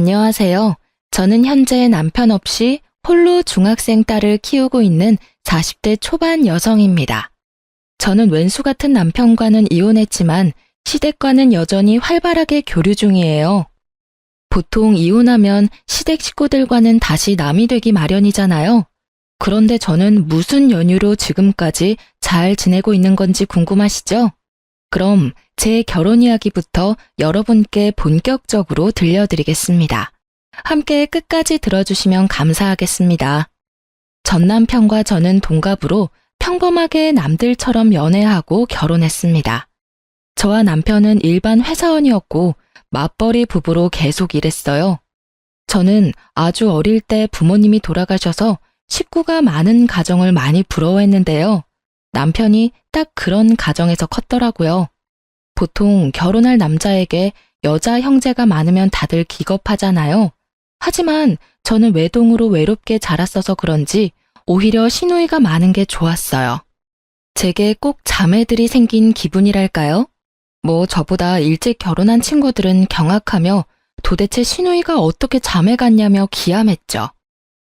안녕하세요. 저는 현재 남편 없이 홀로 중학생 딸을 키우고 있는 40대 초반 여성입니다. 저는 왼수 같은 남편과는 이혼했지만 시댁과는 여전히 활발하게 교류 중이에요. 보통 이혼하면 시댁 식구들과는 다시 남이 되기 마련이잖아요. 그런데 저는 무슨 연유로 지금까지 잘 지내고 있는 건지 궁금하시죠? 그럼 제 결혼 이야기부터 여러분께 본격적으로 들려드리겠습니다. 함께 끝까지 들어주시면 감사하겠습니다. 전 남편과 저는 동갑으로 평범하게 남들처럼 연애하고 결혼했습니다. 저와 남편은 일반 회사원이었고 맞벌이 부부로 계속 일했어요. 저는 아주 어릴 때 부모님이 돌아가셔서 식구가 많은 가정을 많이 부러워했는데요. 남편이 딱 그런 가정에서 컸더라고요. 보통 결혼할 남자에게 여자 형제가 많으면 다들 기겁하잖아요. 하지만 저는 외동으로 외롭게 자랐어서 그런지 오히려 시누이가 많은 게 좋았어요. 제게 꼭 자매들이 생긴 기분이랄까요? 저보다 일찍 결혼한 친구들은 경악하며 도대체 시누이가 어떻게 자매 같냐며 기함했죠.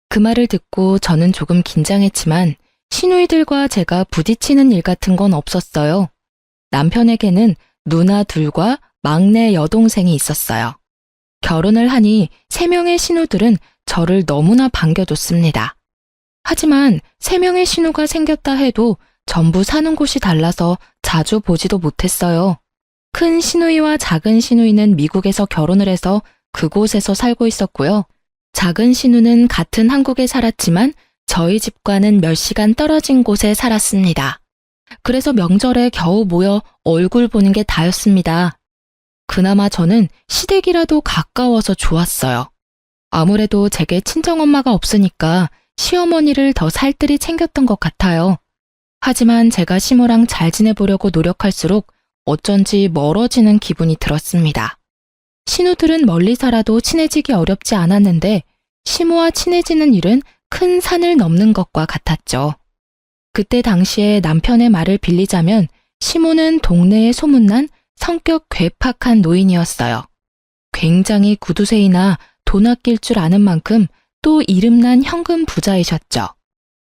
그 말을 듣고 저는 조금 긴장했지만 시누이들과 제가 부딪히는 일 같은 건 없었어요. 남편에게는 누나 둘과 막내 여동생이 있었어요. 결혼을 하니 3명의 신우들은 저를 너무나 반겨줬습니다. 하지만 3명의 신우가 생겼다 해도 전부 사는 곳이 달라서 자주 보지도 못했어요. 큰 시누이와 작은 시누이는 미국에서 결혼을 해서 그곳에서 살고 있었고요. 작은 시누는 같은 한국에 살았지만 저희 집과는 몇 시간 떨어진 곳에 살았습니다. 그래서 명절에 겨우 모여 얼굴 보는 게 다였습니다. 그나마 저는 시댁이라도 가까워서 좋았어요. 아무래도 제게 친정엄마가 없으니까 시어머니를 더 살뜰히 챙겼던 것 같아요. 하지만 제가 시모랑 잘 지내보려고 노력할수록 어쩐지 멀어지는 기분이 들었습니다. 신우들은 멀리 살아도 친해지기 어렵지 않았는데 시모와 친해지는 일은 큰 산을 넘는 것과 같았죠. 그때 당시에 남편의 말을 빌리자면 시모는 동네에 소문난 성격 괴팍한 노인이었어요. 굉장히 구두쇠이나 돈 아낄 줄 아는 만큼 또 이름난 현금 부자이셨죠.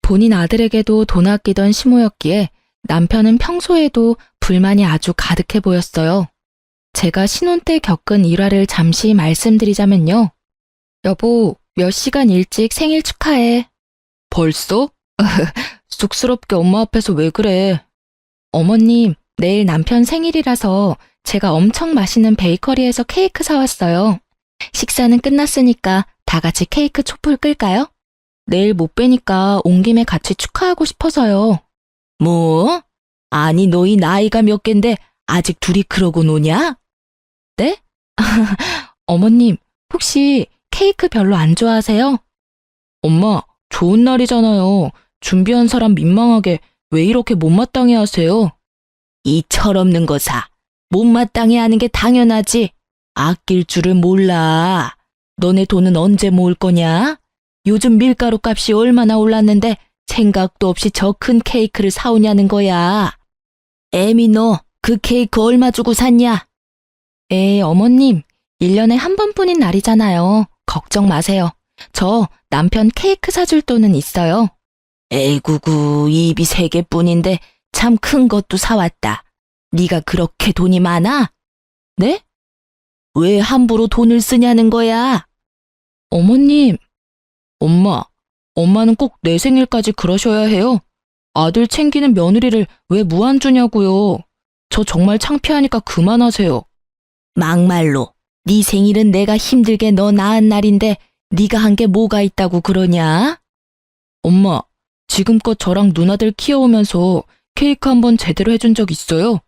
본인 아들에게도 돈 아끼던 시모였기에 남편은 평소에도 불만이 아주 가득해 보였어요. 제가 신혼 때 겪은 일화를 잠시 말씀드리자면요. 여보, 몇 시간 일찍 생일 축하해. 벌써? 쑥스럽게 엄마 앞에서 왜 그래? 어머님, 내일 남편 생일이라서 제가 엄청 맛있는 베이커리에서 케이크 사왔어요. 식사는 끝났으니까 다 같이 케이크 촛불 끌까요? 내일 못 뵈니까 온 김에 같이 축하하고 싶어서요. 뭐? 아니, 너희 나이가 몇 갠데 아직 둘이 그러고 노냐? 네? 어머님, 혹시 케이크 별로 안 좋아하세요? 엄마, 좋은 날이잖아요. 준비한 사람 민망하게 왜 이렇게 못마땅해 하세요? 이 철없는 거사. 못마땅해 하는 게 당연하지. 아낄 줄을 몰라. 너네 돈은 언제 모을 거냐? 요즘 밀가루 값이 얼마나 올랐는데 생각도 없이 저 큰 케이크를 사오냐는 거야. 애미 너 그 케이크 얼마 주고 샀냐? 어머님, 1년에 한 번뿐인 날이잖아요. 걱정 마세요. 저 남편 케이크 사줄 돈은 있어요. 에구구, 입이 3개뿐인데 참 큰 것도 사왔다. 네가 그렇게 돈이 많아? 네? 왜 함부로 돈을 쓰냐는 거야? 어머님. 엄마는 꼭 내 생일까지 그러셔야 해요. 아들 챙기는 며느리를 왜 무안주냐고요. 저 정말 창피하니까 그만하세요. 막말로 네 생일은 내가 힘들게 너 낳은 날인데 네가 한 게 뭐가 있다고 그러냐? 엄마, 지금껏 저랑 누나들 키워오면서 케이크 한 번 제대로 해준 적 있어요?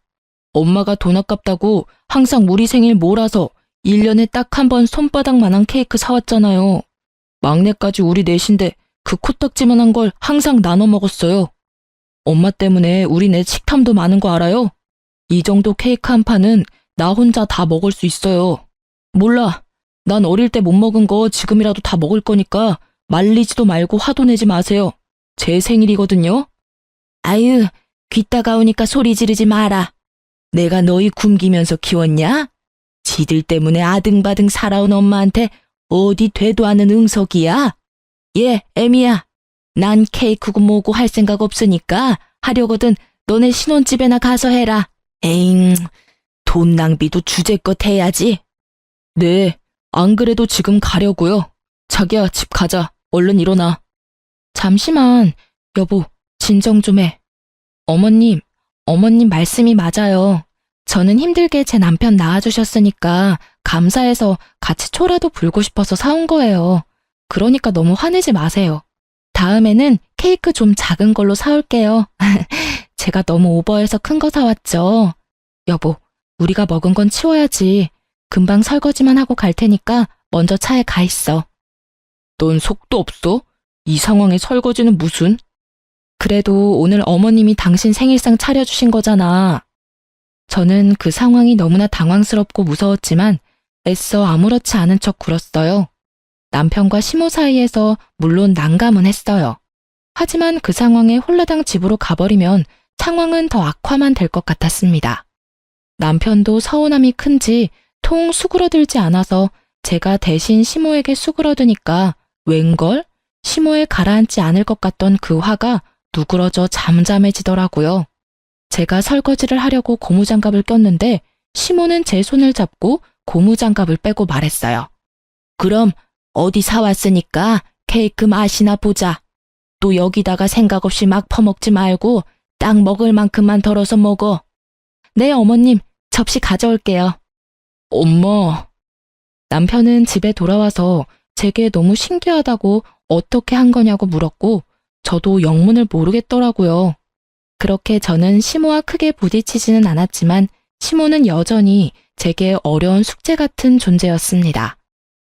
엄마가 돈 아깝다고 항상 우리 생일 몰아서 1년에 딱 한 번 손바닥만한 케이크 사왔잖아요. 막내까지 우리 넷인데 그 코딱지만한 걸 항상 나눠 먹었어요. 엄마 때문에 우리 넷 식탐도 많은 거 알아요? 이 정도 케이크 한 판은 나 혼자 다 먹을 수 있어요. 몰라. 난 어릴 때 못 먹은 거 지금이라도 다 먹을 거니까 말리지도 말고 화도 내지 마세요. 제 생일이거든요. 아유, 귀 따가우니까 소리 지르지 마라. 내가 너희 굶기면서 키웠냐? 지들 때문에 아등바등 살아온 엄마한테 어디 되도 않은 응석이야? 예, 애미야. 난 케이크고 뭐고 할 생각 없으니까 하려거든 너네 신혼집에나 가서 해라. 에잉, 돈 낭비도 주제껏 해야지. 네, 안 그래도 지금 가려고요. 자기야, 집 가자. 얼른 일어나. 잠시만, 여보, 진정 좀 해. 어머님 말씀이 맞아요. 저는 힘들게 제 남편 낳아주셨으니까 감사해서 같이 초라도 불고 싶어서 사온 거예요. 그러니까 너무 화내지 마세요. 다음에는 케이크 좀 작은 걸로 사올게요. 제가 너무 오버해서 큰 거 사왔죠. 여보, 우리가 먹은 건 치워야지. 금방 설거지만 하고 갈 테니까 먼저 차에 가 있어. 넌 속도 없어? 이 상황에 설거지는 무슨? 그래도 오늘 어머님이 당신 생일상 차려주신 거잖아. 저는 그 상황이 너무나 당황스럽고 무서웠지만 애써 아무렇지 않은 척 굴었어요. 남편과 시모 사이에서 물론 난감은 했어요. 하지만 그 상황에 홀라당 집으로 가버리면 상황은 더 악화만 될 것 같았습니다. 남편도 서운함이 큰지 통 수그러들지 않아서 제가 대신 시모에게 수그러드니까 웬걸? 시모에 가라앉지 않을 것 같던 그 화가 누그러져 잠잠해지더라고요. 제가 설거지를 하려고 고무장갑을 꼈는데 시모는 제 손을 잡고 고무장갑을 빼고 말했어요. 그럼 어디 사왔으니까 케이크 맛이나 보자. 또 여기다가 생각 없이 막 퍼먹지 말고 딱 먹을 만큼만 덜어서 먹어. 네, 어머님, 접시 가져올게요. 엄마. 남편은 집에 돌아와서 제게 너무 신기하다고 어떻게 한 거냐고 물었고 저도 영문을 모르겠더라고요. 그렇게 저는 시모와 크게 부딪히지는 않았지만 시모는 여전히 제게 어려운 숙제 같은 존재였습니다.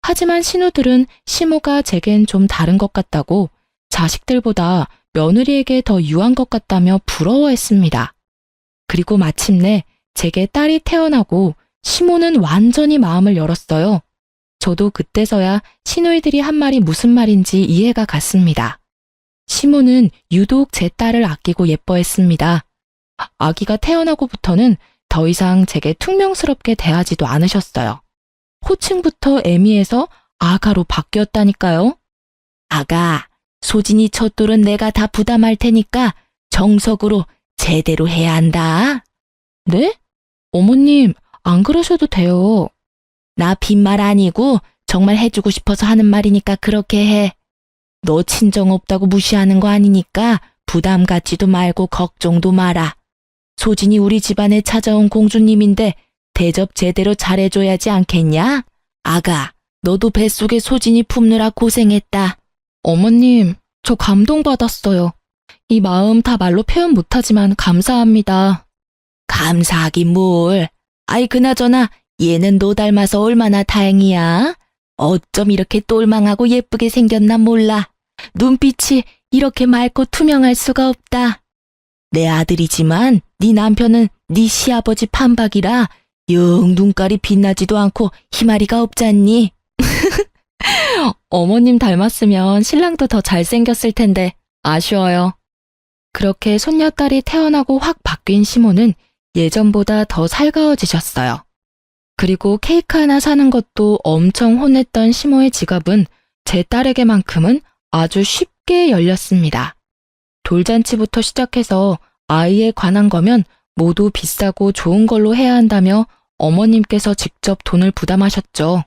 하지만 신우들은 시모가 제겐 좀 다른 것 같다고 자식들보다 며느리에게 더 유한 것 같다며 부러워했습니다. 그리고 마침내 제게 딸이 태어나고 시모는 완전히 마음을 열었어요. 저도 그때서야 시누이들이 한 말이 무슨 말인지 이해가 갔습니다. 시모는 유독 제 딸을 아끼고 예뻐했습니다. 아기가 태어나고부터는 더 이상 제게 퉁명스럽게 대하지도 않으셨어요. 호칭부터 애미해서 아가로 바뀌었다니까요. 아가, 소진이 첫 돌은 내가 다 부담할 테니까 정석으로 제대로 해야 한다. 네? 어머님, 안 그러셔도 돼요. 나 빈말 아니고 정말 해주고 싶어서 하는 말이니까 그렇게 해. 너 친정 없다고 무시하는 거 아니니까 부담 갖지도 말고 걱정도 마라. 소진이 우리 집안에 찾아온 공주님인데 대접 제대로 잘해줘야지 않겠냐? 아가, 너도 뱃속에 소진이 품느라 고생했다. 어머님, 저 감동받았어요. 이 마음 다 말로 표현 못하지만 감사합니다. 감사하긴 뭘. 아이, 그나저나 얘는 너 닮아서 얼마나 다행이야. 어쩜 이렇게 똘망하고 예쁘게 생겼나 몰라. 눈빛이 이렇게 맑고 투명할 수가 없다. 내 아들이지만 네 남편은 네 시아버지 판박이라 영 눈깔이 빛나지도 않고 희마리가 없잖니. 어머님 닮았으면 신랑도 더 잘생겼을 텐데 아쉬워요. 그렇게 손녀딸이 태어나고 확 바뀐 시모는 예전보다 더 살가워지셨어요. 그리고 케이크 하나 사는 것도 엄청 혼냈던 시모의 지갑은 제 딸에게만큼은 아주 쉽게 열렸습니다. 돌잔치부터 시작해서 아이에 관한 거면 모두 비싸고 좋은 걸로 해야 한다며 어머님께서 직접 돈을 부담하셨죠.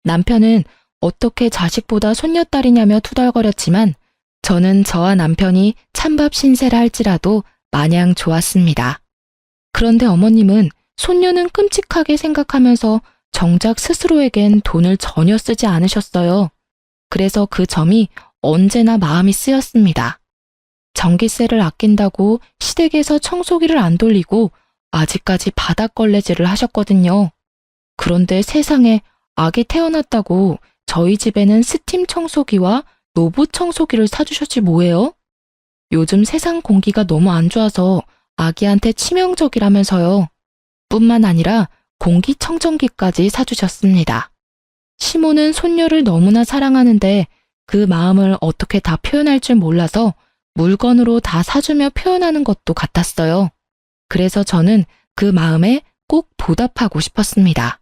남편은 어떻게 자식보다 손녀딸이냐며 투덜거렸지만 저는 저와 남편이 찬밥 신세라 할지라도 마냥 좋았습니다. 그런데 어머님은 손녀는 끔찍하게 생각하면서 정작 스스로에겐 돈을 전혀 쓰지 않으셨어요. 그래서 그 점이 언제나 마음이 쓰였습니다. 전기세를 아낀다고 시댁에서 청소기를 안 돌리고 아직까지 바닥걸레질을 하셨거든요. 그런데 세상에 아기 태어났다고 저희 집에는 스팀 청소기와 로봇 청소기를 사주셨지 뭐예요? 요즘 세상 공기가 너무 안 좋아서 아기한테 치명적이라면서요. 뿐만 아니라 공기청정기까지 사주셨습니다. 시모는 손녀를 너무나 사랑하는데 그 마음을 어떻게 다 표현할 줄 몰라서 물건으로 다 사주며 표현하는 것도 같았어요. 그래서 저는 그 마음에 꼭 보답하고 싶었습니다.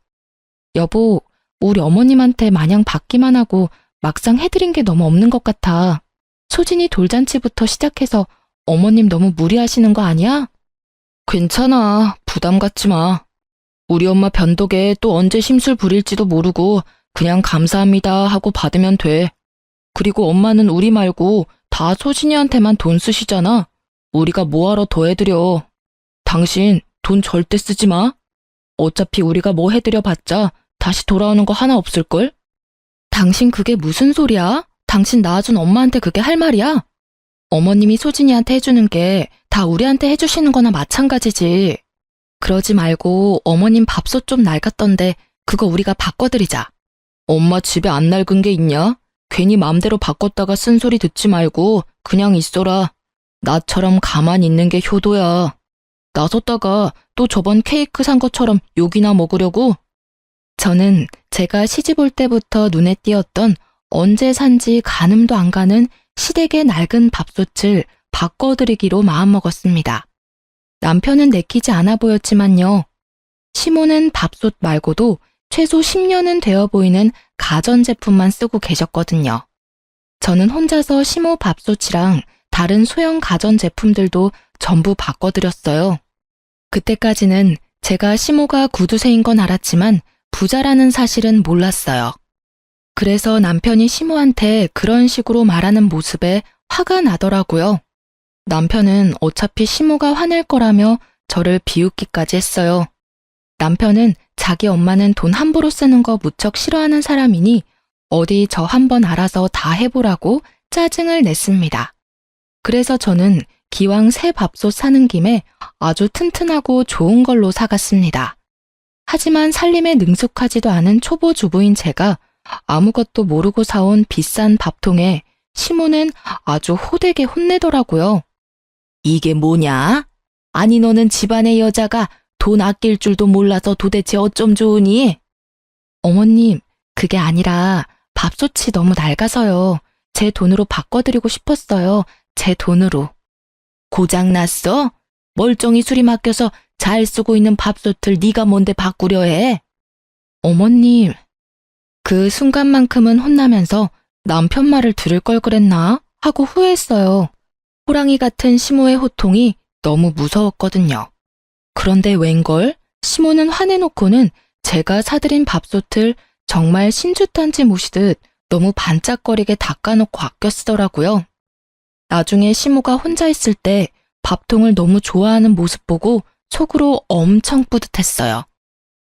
여보, 우리 어머님한테 마냥 받기만 하고 막상 해드린 게 너무 없는 것 같아. 소진이 돌잔치부터 시작해서 어머님 너무 무리하시는 거 아니야? 괜찮아. 부담 갖지 마. 우리 엄마 변덕에 또 언제 심술 부릴지도 모르고 그냥 감사합니다 하고 받으면 돼. 그리고 엄마는 우리 말고 다 소진이한테만 돈 쓰시잖아. 우리가 뭐하러 더 해드려. 당신 돈 절대 쓰지 마. 어차피 우리가 뭐 해드려 봤자 다시 돌아오는 거 하나 없을걸? 당신 그게 무슨 소리야? 당신 낳아준 엄마한테 그게 할 말이야? 어머님이 소진이한테 해주는 게 다 우리한테 해주시는 거나 마찬가지지. 그러지 말고 어머님 밥솥 좀 낡았던데 그거 우리가 바꿔드리자. 엄마 집에 안 낡은 게 있냐? 괜히 맘대로 바꿨다가 쓴소리 듣지 말고 그냥 있어라. 나처럼 가만히 있는 게 효도야. 나섰다가 또 저번 케이크 산 것처럼 욕이나 먹으려고? 저는 제가 시집 올 때부터 눈에 띄었던 언제 산지 가늠도 안 가는 시댁의 낡은 밥솥을 바꿔드리기로 마음먹었습니다. 남편은 내키지 않아 보였지만요. 시모는 밥솥 말고도 최소 10년은 되어 보이는 가전제품만 쓰고 계셨거든요. 저는 혼자서 시모 밥솥이랑 다른 소형 가전제품들도 전부 바꿔드렸어요. 그때까지는 제가 시모가 구두쇠인 건 알았지만 부자라는 사실은 몰랐어요. 그래서 남편이 시모한테 그런 식으로 말하는 모습에 화가 나더라고요. 남편은 어차피 시모가 화낼 거라며 저를 비웃기까지 했어요. 남편은 자기 엄마는 돈 함부로 쓰는 거 무척 싫어하는 사람이니 어디 저 한번 알아서 다 해보라고 짜증을 냈습니다. 그래서 저는 기왕 새 밥솥 사는 김에 아주 튼튼하고 좋은 걸로 사갔습니다. 하지만 살림에 능숙하지도 않은 초보 주부인 제가 아무것도 모르고 사온 비싼 밥통에 시모는 아주 호되게 혼내더라고요. 이게 뭐냐? 아니 너는 집안의 여자가 돈 아낄 줄도 몰라서 도대체 어쩜 좋으니? 어머님, 그게 아니라 밥솥이 너무 낡아서요. 제 돈으로 바꿔드리고 싶었어요. 제 돈으로. 고장났어? 멀쩡히 수리 맡겨서 잘 쓰고 있는 밥솥을 네가 뭔데 바꾸려 해? 어머님, 그 순간만큼은 혼나면서 남편 말을 들을 걸 그랬나 하고 후회했어요. 호랑이 같은 시모의 호통이 너무 무서웠거든요. 그런데 웬걸? 시모는 화내놓고는 제가 사드린 밥솥을 정말 신주단지 모시듯 너무 반짝거리게 닦아놓고 아껴 쓰더라고요. 나중에 시모가 혼자 있을 때 밥통을 너무 좋아하는 모습 보고 속으로 엄청 뿌듯했어요.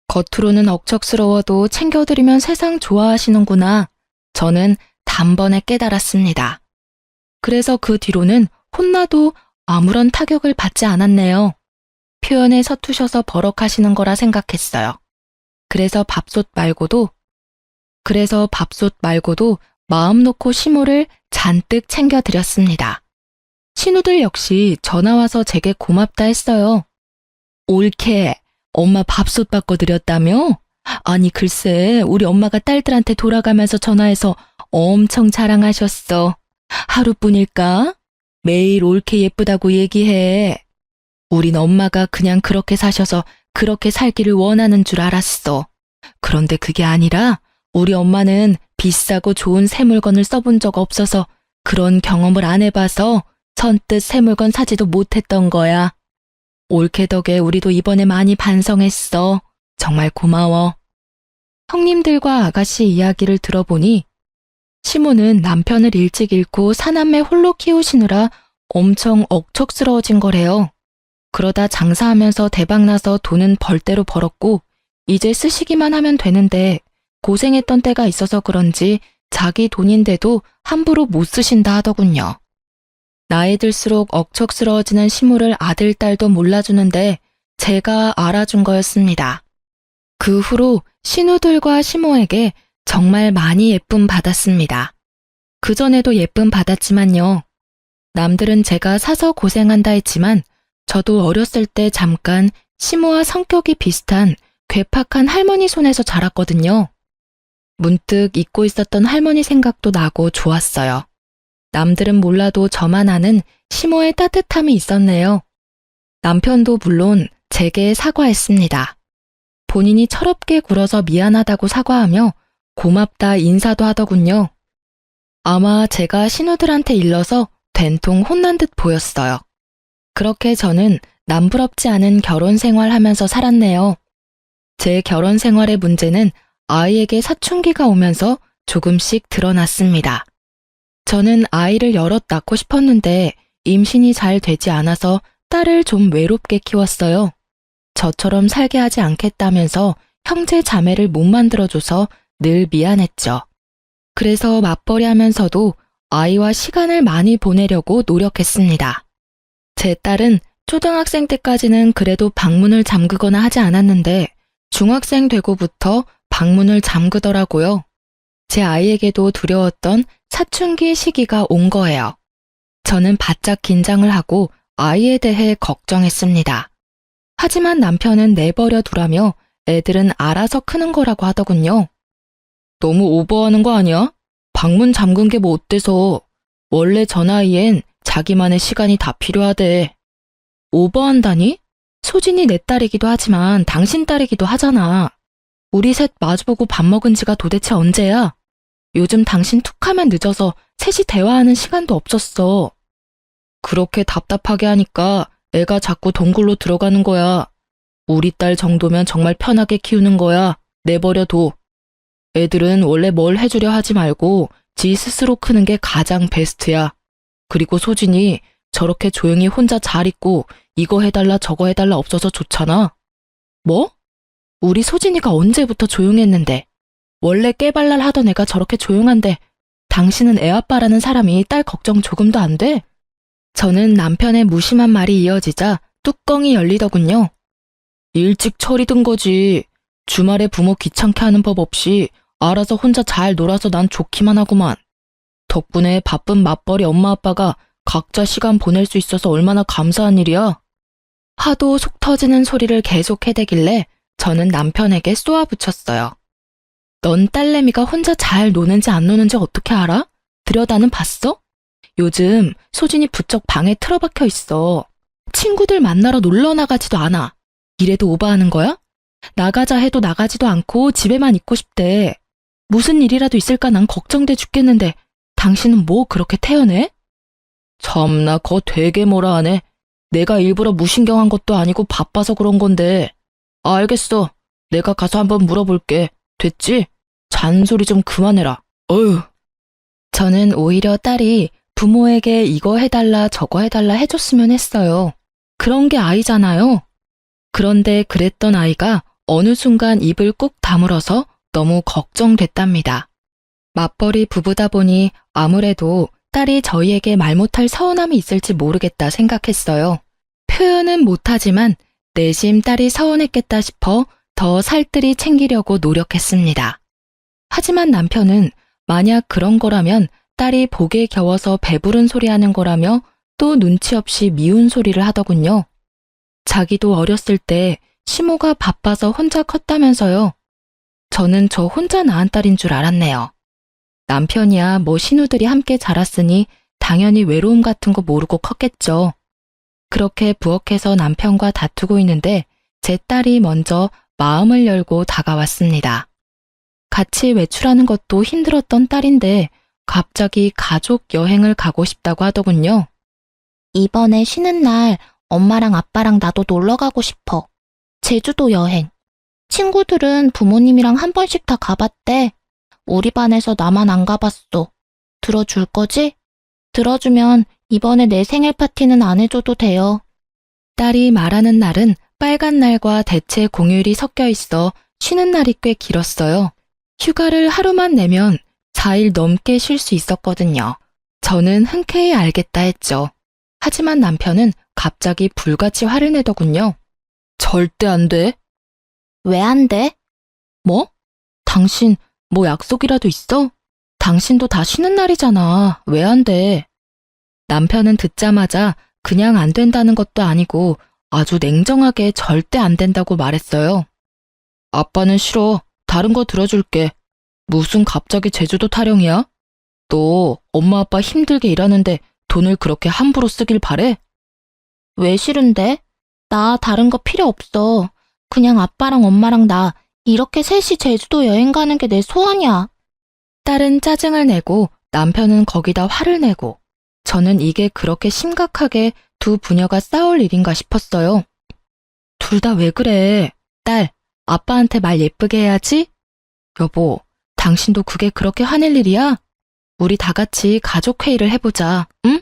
겉으로는 억척스러워도 챙겨드리면 세상 좋아하시는구나. 저는 단번에 깨달았습니다. 그래서 그 뒤로는 혼나도 아무런 타격을 받지 않았네요. 표현에 서투셔서 버럭하시는 거라 생각했어요. 그래서 밥솥 말고도 마음 놓고 시모를 잔뜩 챙겨드렸습니다. 신우들 역시 전화와서 제게 고맙다 했어요. 옳게 엄마 밥솥 바꿔드렸다며? 아니 글쎄 우리 엄마가 딸들한테 돌아가면서 전화해서 엄청 자랑하셨어. 하루뿐일까? 매일 옳게 예쁘다고 얘기해. 우린 엄마가 그냥 그렇게 사셔서 그렇게 살기를 원하는 줄 알았어. 그런데 그게 아니라 우리 엄마는 비싸고 좋은 새 물건을 써본 적 없어서 그런 경험을 안 해봐서 선뜻 새 물건 사지도 못했던 거야. 옳게 덕에 우리도 이번에 많이 반성했어. 정말 고마워. 형님들과 아가씨 이야기를 들어보니 시모는 남편을 일찍 잃고 사남매 홀로 키우시느라 엄청 억척스러워진 거래요. 그러다 장사하면서 대박나서 돈은 벌대로 벌었고 이제 쓰시기만 하면 되는데 고생했던 때가 있어서 그런지 자기 돈인데도 함부로 못 쓰신다 하더군요. 나이 들수록 억척스러워지는 시모를 아들, 딸도 몰라주는데 제가 알아준 거였습니다. 그 후로 신우들과 시모에게 정말 많이 예쁨 받았습니다. 그전에도 예쁨 받았지만요. 남들은 제가 사서 고생한다 했지만 저도 어렸을 때 잠깐 시모와 성격이 비슷한 괴팍한 할머니 손에서 자랐거든요. 문득 잊고 있었던 할머니 생각도 나고 좋았어요. 남들은 몰라도 저만 아는 시모의 따뜻함이 있었네요. 남편도 물론 제게 사과했습니다. 본인이 철없게 굴어서 미안하다고 사과하며 고맙다 인사도 하더군요. 아마 제가 신우들한테 일러서 된통 혼난 듯 보였어요. 그렇게 저는 남부럽지 않은 결혼 생활하면서 살았네요. 제 결혼 생활의 문제는 아이에게 사춘기가 오면서 조금씩 드러났습니다. 저는 아이를 여럿 낳고 싶었는데 임신이 잘 되지 않아서 딸을 좀 외롭게 키웠어요. 저처럼 살게 하지 않겠다면서 형제 자매를 못 만들어줘서 늘 미안했죠. 그래서 맞벌이 하면서도 아이와 시간을 많이 보내려고 노력했습니다. 제 딸은 초등학생 때까지는 그래도 방문을 잠그거나 하지 않았는데 중학생 되고부터 방문을 잠그더라고요. 제 아이에게도 두려웠던 사춘기 시기가 온 거예요. 저는 바짝 긴장을 하고 아이에 대해 걱정했습니다. 하지만 남편은 내버려 두라며 애들은 알아서 크는 거라고 하더군요. 너무 오버하는 거 아니야? 방문 잠근 게 뭐 어때서? 원래 저 나이엔 자기만의 시간이 다 필요하대. 오버한다니? 소진이 내 딸이기도 하지만 당신 딸이기도 하잖아. 우리 셋 마주보고 밥 먹은 지가 도대체 언제야? 요즘 당신 툭하면 늦어서 셋이 대화하는 시간도 없었어. 그렇게 답답하게 하니까 애가 자꾸 동굴로 들어가는 거야. 우리 딸 정도면 정말 편하게 키우는 거야. 내버려둬. 애들은 원래 뭘 해주려 하지 말고 지 스스로 크는 게 가장 베스트야. 그리고 소진이 저렇게 조용히 혼자 잘 있고 이거 해달라 저거 해달라 없어서 좋잖아. 뭐? 우리 소진이가 언제부터 조용했는데. 원래 깨발랄 하던 애가 저렇게 조용한데 당신은 애아빠라는 사람이 딸 걱정 조금도 안 돼? 저는 남편의 무심한 말이 이어지자 뚜껑이 열리더군요. 일찍 철이 든 거지. 주말에 부모 귀찮게 하는 법 없이 알아서 혼자 잘 놀아서 난 좋기만 하구만. 덕분에 바쁜 맞벌이 엄마 아빠가 각자 시간 보낼 수 있어서 얼마나 감사한 일이야. 하도 속 터지는 소리를 계속 해대길래 저는 남편에게 쏘아붙였어요. 넌 딸내미가 혼자 잘 노는지 안 노는지 어떻게 알아? 들여다는 봤어? 요즘 소진이 부쩍 방에 틀어박혀 있어. 친구들 만나러 놀러 나가지도 않아. 이래도 오버하는 거야? 나가자 해도 나가지도 않고 집에만 있고 싶대. 무슨 일이라도 있을까 난 걱정돼 죽겠는데 당신은 뭐 그렇게 태연해? 참나 거 되게 뭐라 하네. 내가 일부러 무신경한 것도 아니고 바빠서 그런 건데. 알겠어. 내가 가서 한번 물어볼게. 됐지? 잔소리 좀 그만해라. 어휴. 저는 오히려 딸이 부모에게 이거 해달라 저거 해달라 해줬으면 했어요. 그런 게 아이잖아요. 그런데 그랬던 아이가 어느 순간 입을 꾹 다물어서 너무 걱정됐답니다. 맞벌이 부부다 보니 아무래도 딸이 저희에게 말 못할 서운함이 있을지 모르겠다 생각했어요. 표현은 못하지만 내심 딸이 서운했겠다 싶어 더 살뜰히 챙기려고 노력했습니다. 하지만 남편은 만약 그런 거라면 딸이 복에 겨워서 배부른 소리 하는 거라며 또 눈치 없이 미운 소리를 하더군요. 자기도 어렸을 때 시모가 바빠서 혼자 컸다면서요. 저는 저 혼자 낳은 딸인 줄 알았네요. 남편이야 뭐 신우들이 함께 자랐으니 당연히 외로움 같은 거 모르고 컸겠죠. 그렇게 부엌에서 남편과 다투고 있는데 제 딸이 먼저 마음을 열고 다가왔습니다. 같이 외출하는 것도 힘들었던 딸인데 갑자기 가족 여행을 가고 싶다고 하더군요. 이번에 쉬는 날 엄마랑 아빠랑 나도 놀러 가고 싶어. 제주도 여행. 친구들은 부모님이랑 한 번씩 다 가봤대. 우리 반에서 나만 안 가봤어. 들어줄 거지? 들어주면 이번에 내 생일 파티는 안 해줘도 돼요. 딸이 말하는 날은 빨간 날과 대체 공휴일이 섞여 있어 쉬는 날이 꽤 길었어요. 휴가를 하루만 내면 4일 넘게 쉴 수 있었거든요. 저는 흔쾌히 알겠다 했죠. 하지만 남편은 갑자기 불같이 화를 내더군요. 절대 안 돼. 왜 안 돼? 뭐? 당신 뭐 약속이라도 있어? 당신도 다 쉬는 날이잖아. 왜 안 돼? 남편은 듣자마자 그냥 안 된다는 것도 아니고 아주 냉정하게 절대 안 된다고 말했어요. 아빠는 싫어. 다른 거 들어줄게. 무슨 갑자기 제주도 타령이야? 너 엄마 아빠 힘들게 일하는데 돈을 그렇게 함부로 쓰길 바래? 왜 싫은데? 나 다른 거 필요 없어. 그냥 아빠랑 엄마랑 나 이렇게 셋이 제주도 여행 가는 게 내 소원이야. 딸은 짜증을 내고 남편은 거기다 화를 내고 저는 이게 그렇게 심각하게 두 부녀가 싸울 일인가 싶었어요. 둘 다 왜 그래? 딸, 아빠한테 말 예쁘게 해야지? 여보, 당신도 그게 그렇게 화낼 일이야? 우리 다 같이 가족회의를 해보자, 응?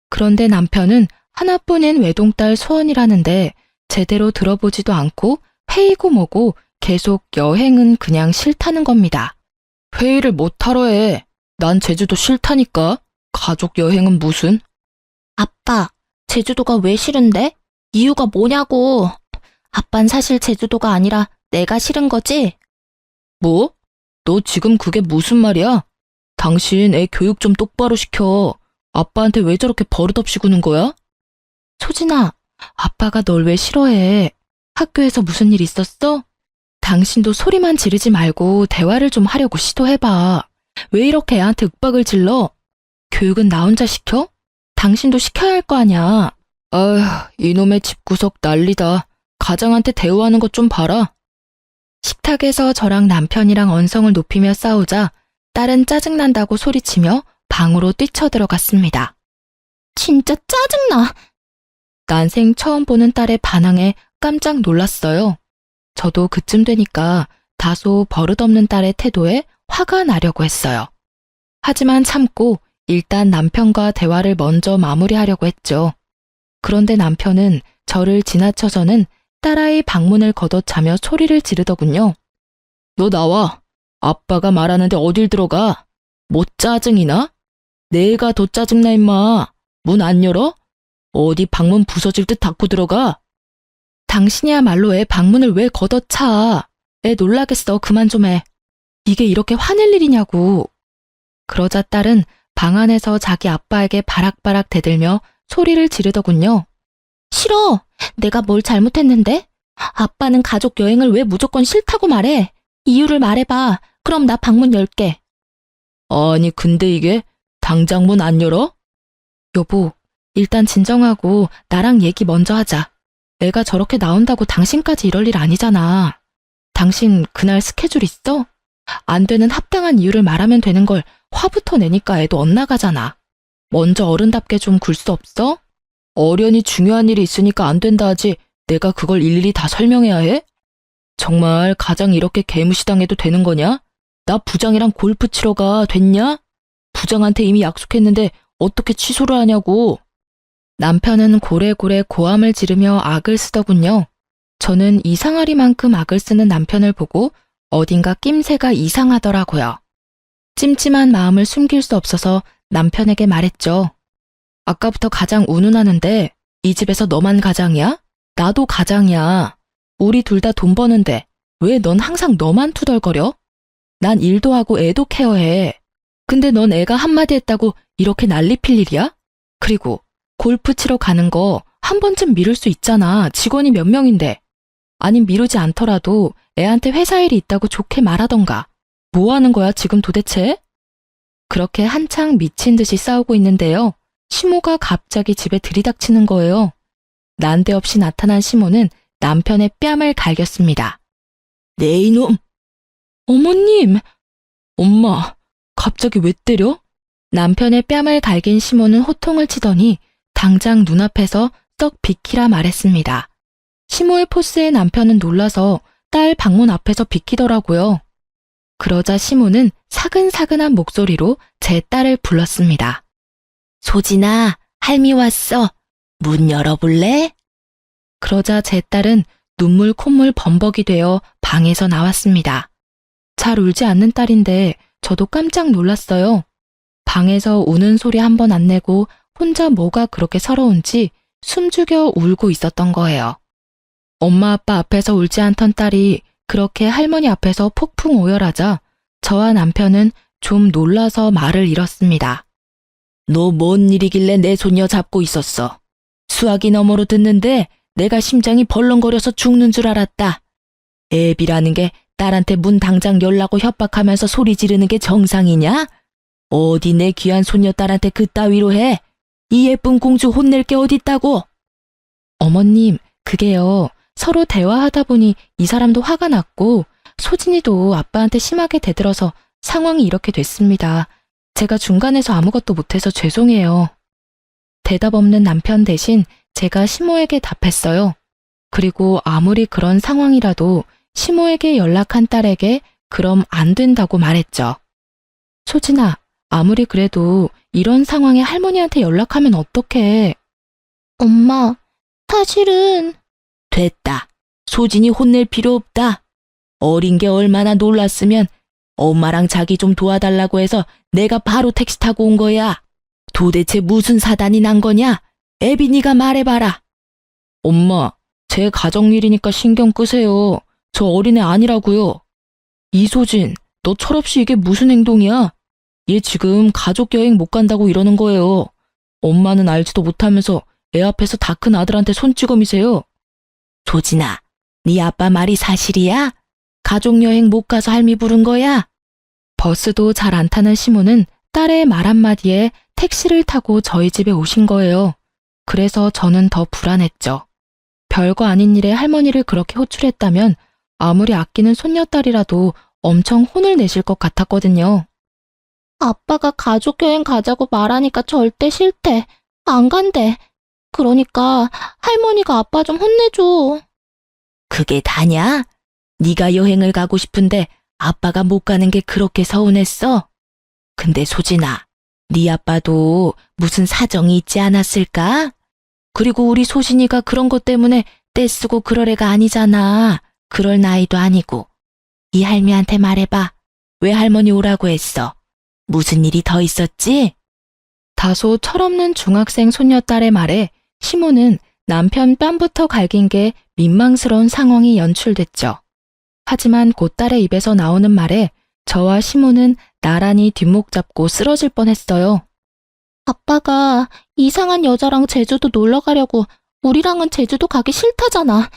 그런데 남편은 하나뿐인 외동딸 소원이라는데 제대로 들어보지도 않고 회의고 뭐고 계속 여행은 그냥 싫다는 겁니다. 회의를 못하러 해. 난 제주도 싫다니까. 가족 여행은 무슨? 아빠, 제주도가 왜 싫은데? 이유가 뭐냐고. 아빤 사실 제주도가 아니라 내가 싫은 거지? 뭐? 너 지금 그게 무슨 말이야? 당신 애 교육 좀 똑바로 시켜. 아빠한테 왜 저렇게 버릇없이 구는 거야? 소진아, 아빠가 널 왜 싫어해? 학교에서 무슨 일 있었어? 당신도 소리만 지르지 말고 대화를 좀 하려고 시도해봐. 왜 이렇게 애한테 윽박을 질러? 교육은 나 혼자 시켜? 당신도 시켜야 할 거 아냐. 아휴, 이놈의 집구석 난리다. 가장한테 대우하는 것 좀 봐라. 식탁에서 저랑 남편이랑 언성을 높이며 싸우자 딸은 짜증난다고 소리치며 방으로 뛰쳐들어갔습니다. 진짜 짜증나. 난생 처음 보는 딸의 반항에 깜짝 놀랐어요. 저도 그쯤 되니까 다소 버릇없는 딸의 태도에 화가 나려고 했어요. 하지만 참고 일단 남편과 대화를 먼저 마무리하려고 했죠. 그런데 남편은 저를 지나쳐서는 딸아이 방문을 걷어차며 소리를 지르더군요. 너 나와. 아빠가 말하는데 어딜 들어가? 뭐 짜증이나? 내가 더 짜증나 임마. 문 안 열어? 어디 방문 부서질 듯 닫고 들어가? 당신이야말로 애 방문을 왜 걷어차? 애 놀라겠어. 그만 좀 해. 이게 이렇게 화낼 일이냐고. 그러자 딸은 방 안에서 자기 아빠에게 바락바락 대들며 소리를 지르더군요. 싫어. 내가 뭘 잘못했는데? 아빠는 가족 여행을 왜 무조건 싫다고 말해? 이유를 말해봐. 그럼 나 방문 열게. 아니 근데 이게 당장 문 안 열어? 여보, 일단 진정하고 나랑 얘기 먼저 하자. 애가 저렇게 나온다고 당신까지 이럴 일 아니잖아. 당신 그날 스케줄 있어? 안 되는 합당한 이유를 말하면 되는 걸 화부터 내니까 애도 엇나가잖아. 먼저 어른답게 좀 굴 수 없어? 어련히 중요한 일이 있으니까 안 된다 하지 내가 그걸 일일이 다 설명해야 해? 정말 가장 이렇게 개무시당해도 되는 거냐? 나 부장이랑 골프 치러 가 됐냐? 부장한테 이미 약속했는데 어떻게 취소를 하냐고. 남편은 고래고래 고함을 지르며 악을 쓰더군요. 저는 이상하리만큼 악을 쓰는 남편을 보고 어딘가 낌새가 이상하더라고요. 찜찜한 마음을 숨길 수 없어서 남편에게 말했죠. 아까부터 가장 운운하는데 이 집에서 너만 가장이야? 나도 가장이야. 우리 둘 다 돈 버는데 왜 넌 항상 너만 투덜거려? 난 일도 하고 애도 케어해. 근데 넌 애가 한마디 했다고 이렇게 난리 필 일이야? 그리고 골프 치러 가는 거 한 번쯤 미룰 수 있잖아. 직원이 몇 명인데. 아님 미루지 않더라도 애한테 회사 일이 있다고 좋게 말하던가. 뭐 하는 거야 지금 도대체? 그렇게 한창 미친 듯이 싸우고 있는데요. 시모가 갑자기 집에 들이닥치는 거예요. 난데없이 나타난 시모는 남편의 뺨을 갈겼습니다. 네 이놈! 어머님! 엄마, 갑자기 왜 때려? 남편의 뺨을 갈긴 시모는 호통을 치더니 당장 눈앞에서 썩 비키라 말했습니다. 시모의 포스에 남편은 놀라서 딸 방문 앞에서 비키더라고요. 그러자 시모는 사근사근한 목소리로 제 딸을 불렀습니다. 소진아, 할미 왔어. 문 열어볼래? 그러자 제 딸은 눈물 콧물 범벅이 되어 방에서 나왔습니다. 잘 울지 않는 딸인데 저도 깜짝 놀랐어요. 방에서 우는 소리 한 번 안 내고 혼자 뭐가 그렇게 서러운지 숨죽여 울고 있었던 거예요. 엄마 아빠 앞에서 울지 않던 딸이 그렇게 할머니 앞에서 폭풍 오열하자 저와 남편은 좀 놀라서 말을 잃었습니다. 너 뭔 일이길래 내 손녀 잡고 있었어? 수화기 너머로 듣는데 내가 심장이 벌렁거려서 죽는 줄 알았다. 애비라는 게 딸한테 문 당장 열라고 협박하면서 소리 지르는 게 정상이냐? 어디 내 귀한 손녀 딸한테 그따위로 해? 이 예쁜 공주 혼낼 게 어딨다고? 어머님, 그게요. 서로 대화하다 보니 이 사람도 화가 났고 소진이도 아빠한테 심하게 대들어서 상황이 이렇게 됐습니다. 제가 중간에서 아무것도 못해서 죄송해요. 대답 없는 남편 대신 제가 시모에게 답했어요. 그리고 아무리 그런 상황이라도 시모에게 연락한 딸에게 그럼 안 된다고 말했죠. 소진아, 아무리 그래도 이런 상황에 할머니한테 연락하면 어떡해. 엄마, 사실은 됐다. 소진이 혼낼 필요 없다. 어린 게 얼마나 놀랐으면 엄마랑 자기 좀 도와달라고 해서 내가 바로 택시 타고 온 거야. 도대체 무슨 사단이 난 거냐? 애비 네가 말해봐라. 엄마, 제 가정일이니까 신경 끄세요. 저 어린애 아니라고요. 이소진, 너 철없이 이게 무슨 행동이야? 얘 지금 가족 여행 못 간다고 이러는 거예요. 엄마는 알지도 못하면서 애 앞에서 다 큰 아들한테 손찌검이세요. 소진아, 네 아빠 말이 사실이야? 가족여행 못 가서 할미 부른 거야? 버스도 잘 안 타는 시모는 딸의 말 한마디에 택시를 타고 저희 집에 오신 거예요. 그래서 저는 더 불안했죠. 별거 아닌 일에 할머니를 그렇게 호출했다면 아무리 아끼는 손녀딸이라도 엄청 혼을 내실 것 같았거든요. 아빠가 가족여행 가자고 말하니까 절대 싫대. 안 간대. 그러니까 할머니가 아빠 좀 혼내줘. 그게 다냐? 네가 여행을 가고 싶은데 아빠가 못 가는 게 그렇게 서운했어? 근데 소진아, 네 아빠도 무슨 사정이 있지 않았을까? 그리고 우리 소진이가 그런 것 때문에 떼쓰고 그럴 애가 아니잖아. 그럴 나이도 아니고. 이 할미한테 말해봐. 왜 할머니 오라고 했어? 무슨 일이 더 있었지? 다소 철없는 중학생 손녀딸의 말에 시모는 남편 뺨부터 갈긴 게 민망스러운 상황이 연출됐죠. 하지만 곧 딸의 입에서 나오는 말에 저와 시모는 나란히 뒷목 잡고 쓰러질 뻔했어요. 아빠가 이상한 여자랑 제주도 놀러 가려고 우리랑은 제주도 가기 싫다잖아.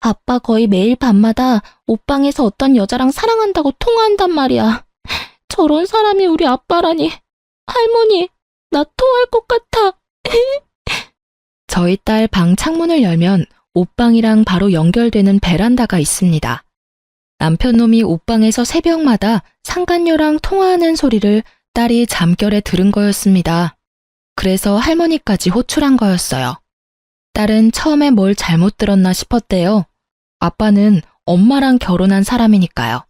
아빠 거의 매일 밤마다 옷방에서 어떤 여자랑 사랑한다고 통화한단 말이야. 저런 사람이 우리 아빠라니. 할머니, 나 토할 것 같아. 저희 딸 방 창문을 열면 옷방이랑 바로 연결되는 베란다가 있습니다. 남편놈이 옷방에서 새벽마다 상간녀랑 통화하는 소리를 딸이 잠결에 들은 거였습니다. 그래서 할머니까지 호출한 거였어요. 딸은 처음에 뭘 잘못 들었나 싶었대요. 아빠는 엄마랑 결혼한 사람이니까요.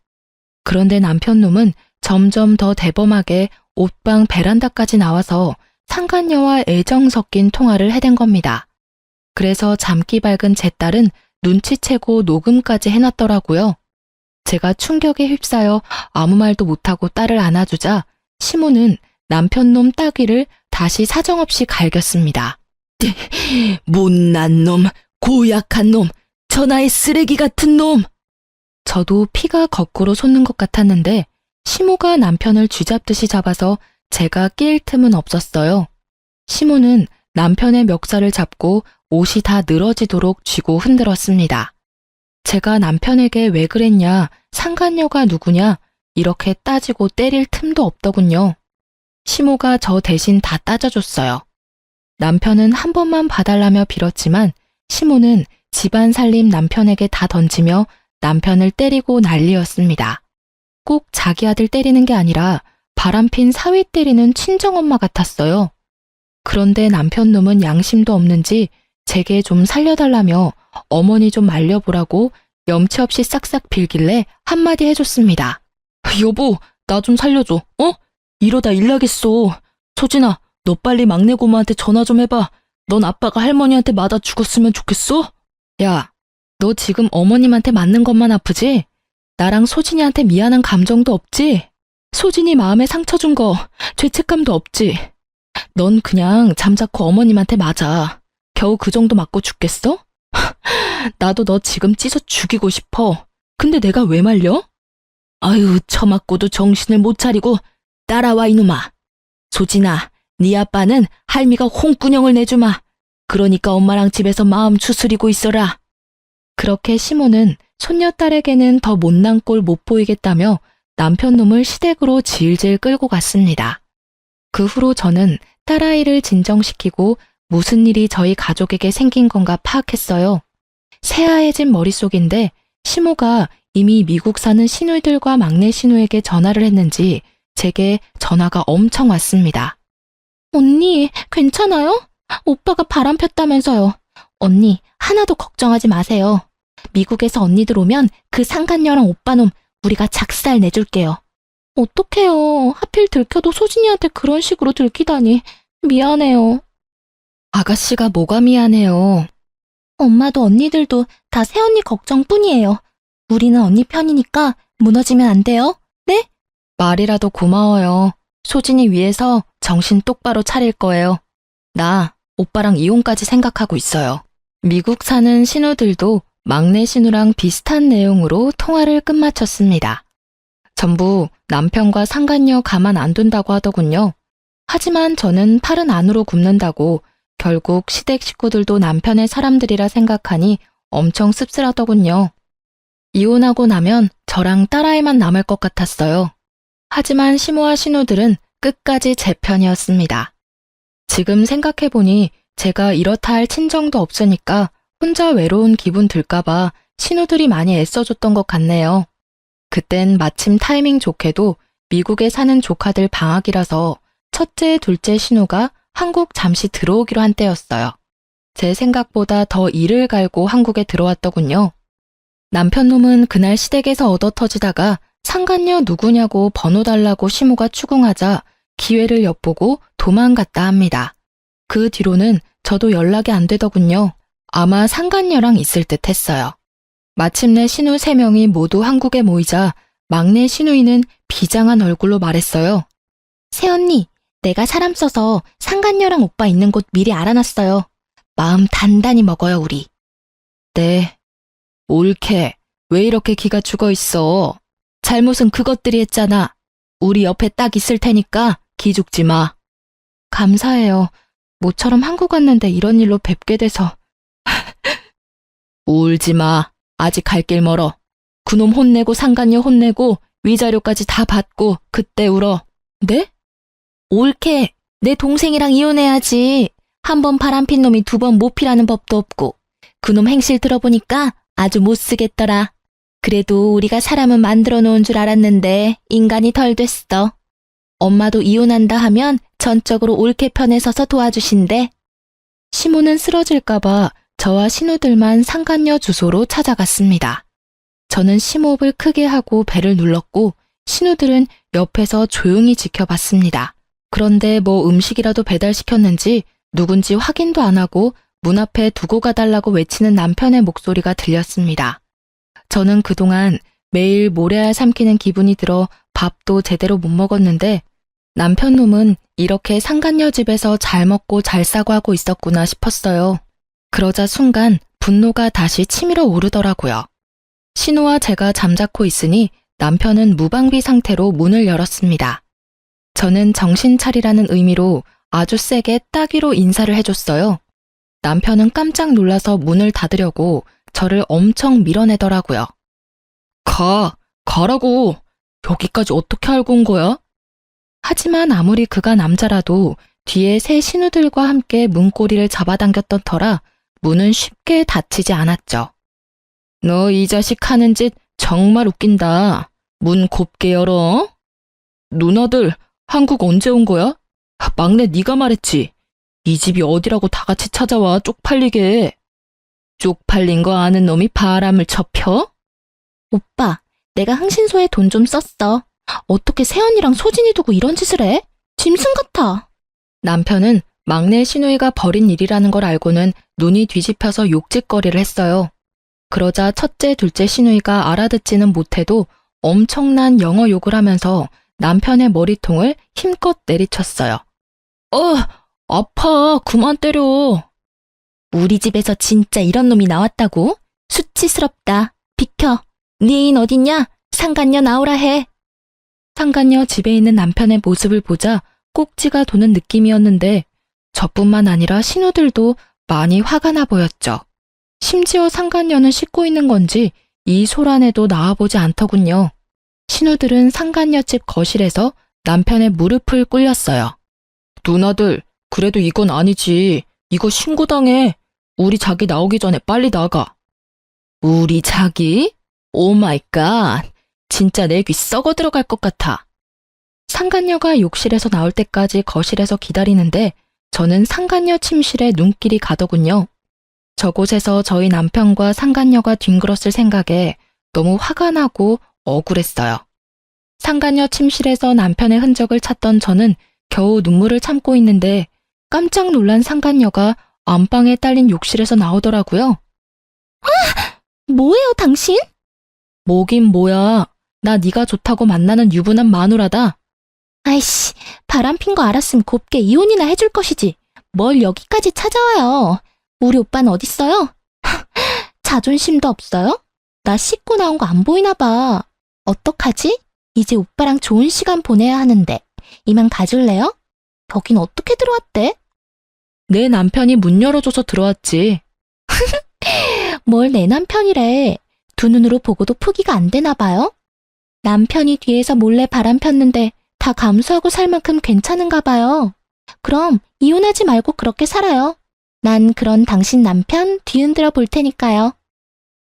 그런데 남편놈은 점점 더 대범하게 옷방 베란다까지 나와서 상간녀와 애정 섞인 통화를 해댄 겁니다. 그래서 잠기 밝은 제 딸은 눈치채고 녹음까지 해놨더라고요. 제가 충격에 휩싸여 아무 말도 못하고 딸을 안아주자 시모는 남편놈 따귀를 다시 사정없이 갈겼습니다. 못난 놈, 고약한 놈, 천하의 쓰레기 같은 놈. 저도 피가 거꾸로 솟는 것 같았는데 시모가 남편을 쥐잡듯이 잡아서 제가 끼일 틈은 없었어요. 시모는 남편의 멱살을 잡고 옷이 다 늘어지도록 쥐고 흔들었습니다. 제가 남편에게 왜 그랬냐, 상간녀가 누구냐 이렇게 따지고 때릴 틈도 없더군요. 시모가 저 대신 다 따져줬어요. 남편은 한 번만 봐달라며 빌었지만 시모는 집안 살림 남편에게 다 던지며 남편을 때리고 난리였습니다. 꼭 자기 아들 때리는 게 아니라 바람핀 사위 때리는 친정엄마 같았어요. 그런데 남편놈은 양심도 없는지 제게 좀 살려달라며 어머니 좀 말려보라고 염치 없이 싹싹 빌길래 한마디 해줬습니다. 여보, 나 좀 살려줘, 어? 이러다 일 나겠어. 소진아, 너 빨리 막내 고모한테 전화 좀 해봐. 넌 아빠가 할머니한테 맞아 죽었으면 좋겠어? 야, 너 지금 어머님한테 맞는 것만 아프지? 나랑 소진이한테 미안한 감정도 없지? 소진이 마음에 상처 준 거 죄책감도 없지? 넌 그냥 잠자코 어머님한테 맞아. 겨우 그 정도 맞고 죽겠어? 나도 너 지금 찢어 죽이고 싶어. 근데 내가 왜 말려? 아유, 처맞고도 정신을 못 차리고 따라와 이놈아. 소진아, 네 아빠는 할미가 홍군형을 내주마. 그러니까 엄마랑 집에서 마음 추스리고 있어라. 그렇게 시모는 손녀딸에게는 더 못난 꼴 못 보이겠다며 남편놈을 시댁으로 질질 끌고 갔습니다. 그 후로 저는 딸아이를 진정시키고 무슨 일이 저희 가족에게 생긴 건가 파악했어요. 새하얘진 머릿속인데 시모가 이미 미국 사는 시누이들과 막내 시누에게 전화를 했는지 제게 전화가 엄청 왔습니다. 언니, 괜찮아요? 오빠가 바람 폈다면서요. 언니, 하나도 걱정하지 마세요. 미국에서 언니들 오면 그 상간녀랑 오빠놈 우리가 작살 내줄게요. 어떡해요. 하필 들켜도 소진이한테 그런 식으로 들키다니. 미안해요. 아가씨가 뭐가 미안해요. 엄마도 언니들도 다 새언니 걱정뿐이에요. 우리는 언니 편이니까 무너지면 안 돼요. 말이라도 고마워요. 소진이 위해서 정신 똑바로 차릴 거예요. 나 오빠랑 이혼까지 생각하고 있어요. 미국 사는 신우들도 막내 신우랑 비슷한 내용으로 통화를 끝마쳤습니다. 전부 남편과 상간녀 가만 안 둔다고 하더군요. 하지만 저는 팔은 안으로 굽는다고 결국 시댁 식구들도 남편의 사람들이라 생각하니 엄청 씁쓸하더군요. 이혼하고 나면 저랑 딸아이만 남을 것 같았어요. 하지만 시모와 신우들은 끝까지 제 편이었습니다. 지금 생각해보니 제가 이렇다 할 친정도 없으니까 혼자 외로운 기분 들까봐 신우들이 많이 애써줬던 것 같네요. 그땐 마침 타이밍 좋게도 미국에 사는 조카들 방학이라서 첫째, 둘째 신우가 한국 잠시 들어오기로 한 때였어요. 제 생각보다 더 이를 갈고 한국에 들어왔더군요. 남편 놈은 그날 시댁에서 얻어터지다가 상간녀 누구냐고 번호 달라고 시모가 추궁하자 기회를 엿보고 도망갔다 합니다. 그 뒤로는 저도 연락이 안 되더군요. 아마 상간녀랑 있을 듯 했어요. 마침내 신우 3명이 모두 한국에 모이자 막내 신우이는 비장한 얼굴로 말했어요. 새언니, 내가 사람 써서 상간녀랑 오빠 있는 곳 미리 알아놨어요. 마음 단단히 먹어요, 우리. 네. 옳게. 왜 이렇게 기가 죽어 있어? 잘못은 그것들이 했잖아. 우리 옆에 딱 있을 테니까 기죽지 마. 감사해요. 모처럼 한국 왔는데 이런 일로 뵙게 돼서. 울지 마. 아직 갈 길 멀어. 그놈 혼내고 상간녀 혼내고 위자료까지 다 받고 그때 울어. 네? 옳게. 내 동생이랑 이혼해야지. 한 번 바람핀 놈이 2번 못 피라는 법도 없고. 그놈 행실 들어보니까 아주 못 쓰겠더라. 그래도 우리가 사람은 만들어 놓은 줄 알았는데 인간이 덜 됐어. 엄마도 이혼한다 하면 전적으로 옳게 편에 서서 도와주신대. 시모는 쓰러질까봐 저와 신우들만 상간녀 주소로 찾아갔습니다. 저는 심호흡을 크게 하고 배를 눌렀고 신우들은 옆에서 조용히 지켜봤습니다. 그런데 뭐 음식이라도 배달시켰는지 누군지 확인도 안 하고 문 앞에 두고 가달라고 외치는 남편의 목소리가 들렸습니다. 저는 그동안 매일 모래알 삼키는 기분이 들어 밥도 제대로 못 먹었는데 남편 놈은 이렇게 상간녀 집에서 잘 먹고 잘 싸고 하고 있었구나 싶었어요. 그러자 순간 분노가 다시 치밀어 오르더라고요. 신우와 제가 잠자코 있으니 남편은 무방비 상태로 문을 열었습니다. 저는 정신 차리라는 의미로 아주 세게 따귀로 인사를 해줬어요. 남편은 깜짝 놀라서 문을 닫으려고 저를 엄청 밀어내더라고요. 가라고. 여기까지 어떻게 알고 온 거야? 하지만 아무리 그가 남자라도 뒤에 새 신우들과 함께 문고리를 잡아당겼던 터라 문은 쉽게 닫히지 않았죠. 너 이 자식 하는 짓 정말 웃긴다. 문 곱게 열어. 누나들, 한국 언제 온 거야? 막내 네가 말했지. 이 집이 어디라고 다 같이 찾아와 쪽팔리게. 쪽팔린 거 아는 놈이 바람을 쳐펴? 오빠, 내가 흥신소에 돈 좀 썼어. 어떻게 새언니랑 소진이 두고 이런 짓을 해? 짐승 같아. 남편은 막내 신우이가 벌인 일이라는 걸 알고는 눈이 뒤집혀서 욕짓거리를 했어요. 그러자 첫째, 둘째 신우이가 알아듣지는 못해도 엄청난 영어 욕을 하면서 남편의 머리통을 힘껏 내리쳤어요. 아파. 그만 때려. 우리 집에서 진짜 이런 놈이 나왔다고? 수치스럽다. 비켜. 네 애인 어딨냐? 상간녀 나오라 해. 상간녀 집에 있는 남편의 모습을 보자 꼭지가 도는 느낌이었는데 저뿐만 아니라 신우들도 많이 화가 나 보였죠. 심지어 상간녀는 씻고 있는 건지 이 소란에도 나와보지 않더군요. 신우들은 상간녀 집 거실에서 남편의 무릎을 꿇렸어요. 누나들, 그래도 이건 아니지. 이거 신고당해. 우리 자기 나오기 전에 빨리 나가. 우리 자기? 오 마이 갓. 진짜 내 귀 썩어 들어갈 것 같아. 상간녀가 욕실에서 나올 때까지 거실에서 기다리는데 저는 상간녀 침실에 눈길이 가더군요. 저곳에서 저희 남편과 상간녀가 뒹굴었을 생각에 너무 화가 나고 억울했어요. 상간녀 침실에서 남편의 흔적을 찾던 저는 겨우 눈물을 참고 있는데 깜짝 놀란 상간녀가 안방에 딸린 욕실에서 나오더라고요. 뭐예요, 당신? 뭐긴 뭐야. 나 네가 좋다고 만나는 유부남 마누라다. 아이씨, 바람핀 거 알았으면 곱게 이혼이나 해줄 것이지. 뭘 여기까지 찾아와요. 우리 오빠는 어딨어요? 자존심도 없어요? 나 씻고 나온 거 안 보이나 봐. 어떡하지? 이제 오빠랑 좋은 시간 보내야 하는데. 이만 가줄래요? 여긴 어떻게 들어왔대? 내 남편이 문 열어줘서 들어왔지. 뭘 내 남편이래. 두 눈으로 보고도 포기가 안 되나 봐요? 남편이 뒤에서 몰래 바람 폈는데 다 감수하고 살 만큼 괜찮은가 봐요. 그럼 이혼하지 말고 그렇게 살아요. 난 그런 당신 남편 뒤흔들어 볼 테니까요.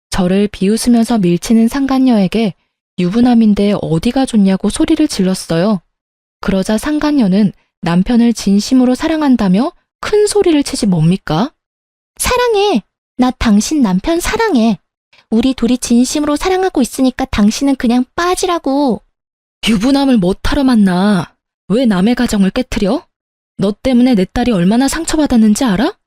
저를 비웃으면서 밀치는 상간녀에게 유부남인데 어디가 좋냐고 소리를 질렀어요. 그러자 상간녀는 남편을 진심으로 사랑한다며 큰 소리를 치지 뭡니까? 사랑해. 나 당신 남편 사랑해. 우리 둘이 진심으로 사랑하고 있으니까 당신은 그냥 빠지라고. 유부남을 못하러 만나. 왜 남의 가정을 깨트려? 너 때문에 내 딸이 얼마나 상처받았는지 알아?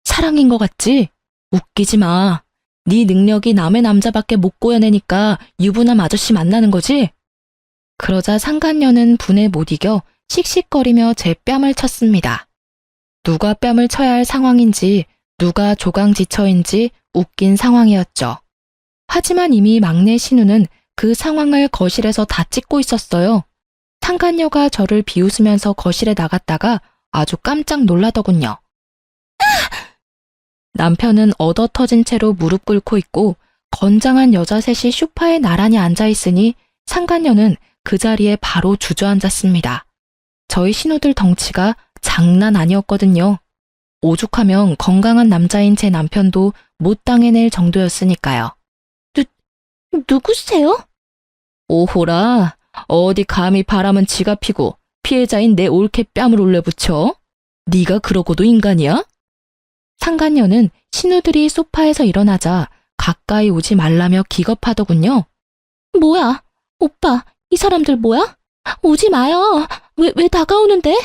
사랑인 것 같지? 웃기지 마. 네 능력이 남의 남자밖에 못 구해내니까 유부남 아저씨 만나는 거지? 그러자 상간녀는 분에 못 이겨 씩씩거리며 제 뺨을 쳤습니다. 누가 뺨을 쳐야 할 상황인지 누가 조강지처인지 웃긴 상황이었죠. 하지만 이미 막내 신우는 그 상황을 거실에서 다 찍고 있었어요. 상간녀가 저를 비웃으면서 거실에 나갔다가 아주 깜짝 놀라더군요. 남편은 얻어 터진 채로 무릎 꿇고 있고 건장한 여자 셋이 소파에 나란히 앉아 있으니 상간녀는 그 자리에 바로 주저앉았습니다. 저희 신우들 덩치가 장난 아니었거든요. 오죽하면 건강한 남자인 제 남편도 못 당해낼 정도였으니까요. 누구세요? 오호라, 어디 감히 바람은 지가 피고 피해자인 내 올케 뺨을 올려붙여? 네가 그러고도 인간이야? 상간녀는 신우들이 소파에서 일어나자 가까이 오지 말라며 기겁하더군요. 뭐야? 오빠, 이 사람들 뭐야? 오지 마요. 왜 다가오는데?